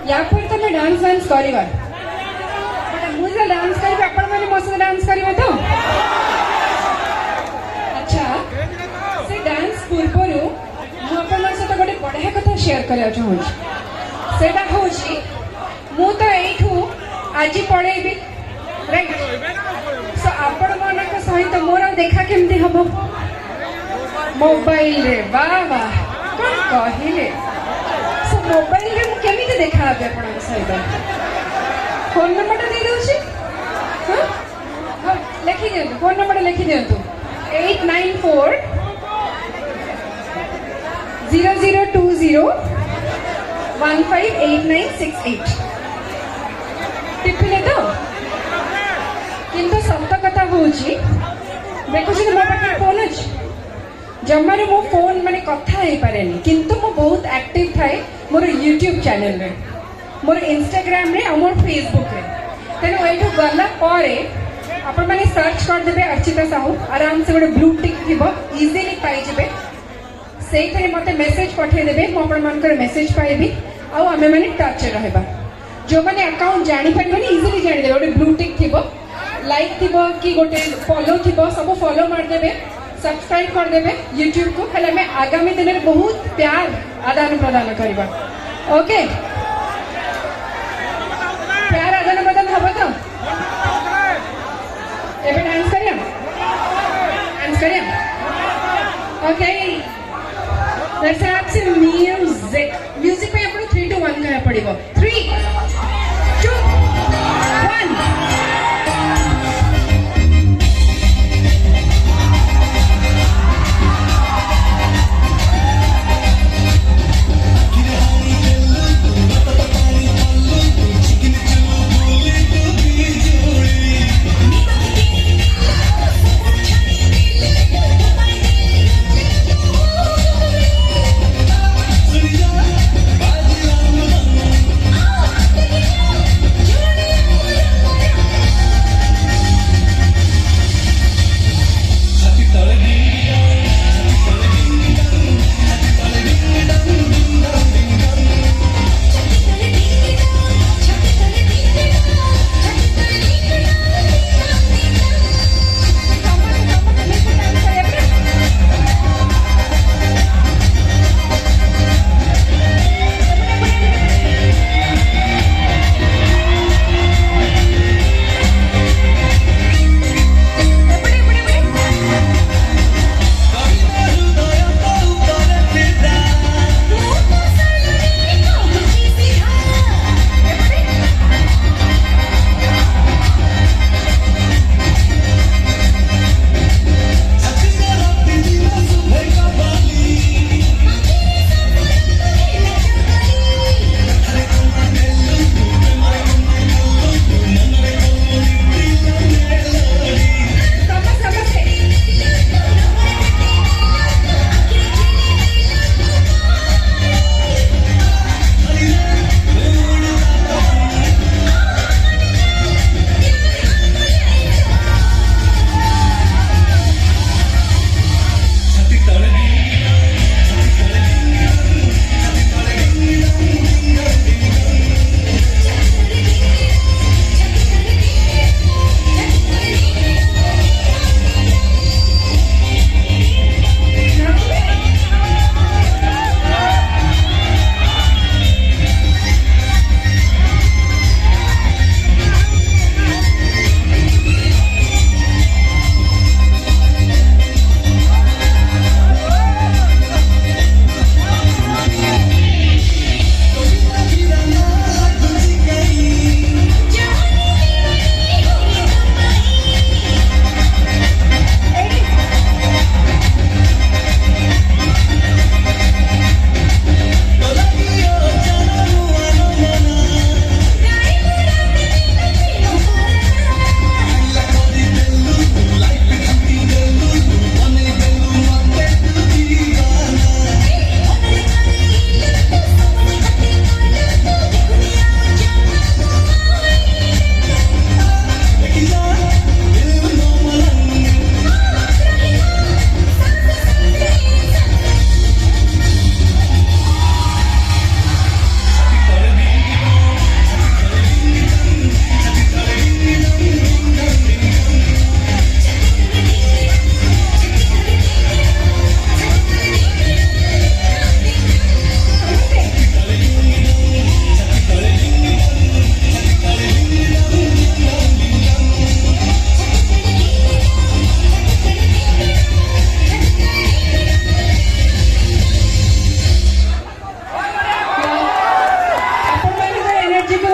या फिर तुम डांस वांस करवा मुझे डांस कर आपण मैंने मो सहित डांस करबे तो अच्छा से डांस पूर्वर मु आपण सहित गोटे बढ़िया कथा शेयर करबा चाहूँ सेटा होची मु तो एठू आज पढ़ेबी राइट सो आपण मानक सहित मोर देखा केमती हम मोबाइल रे वाह वाह कौन कहले सो मोबाइल रे मु केमिति देखा आबे आपण सहित फोन नंबर दे दउछि हां लिखि दियंतु फोन नंबर लिखि दियंतु 894 0020 158968 टिपिले तो किंतु सत्य कथा होउछि देखुछि मो पाखे फोन अछि जमारे मो फोन माने कथा हे पारेनी किंतु मो बहुत एक्टिव थाए मोर यूट्यूब चैनल रे मोर इंस्टाग्राम रे और मोर फेसबुक रे तेनो एठो गला पारे आपण माने सर्च कर देबे अर्चिता साहू आराम से गोटे ब्लू टिक थिबो इजीली पाई जेबे सेइथरे मते मेसेज पठे देबे मो आपण मानकर मेसेज पाइबी आ आमे माने टच रहबा जो माने अकाउंट जानि परिबनी इजीली जानि देबे गोटे ब्लू टिक थिबो लाइक थिबो कि गोटे फॉलो थिबो सब फॉलो मार देबे सब्सक्राइब कर देबे यूट्यूब को हेले मैं आगामी दिन में बहुत प्यार आदान प्रदान करबा ओके प्यार आदान प्रदान हबो तो एबे डांस करिया okay let's have some music music पे अपन 3 to 1 करा पड़िबो 3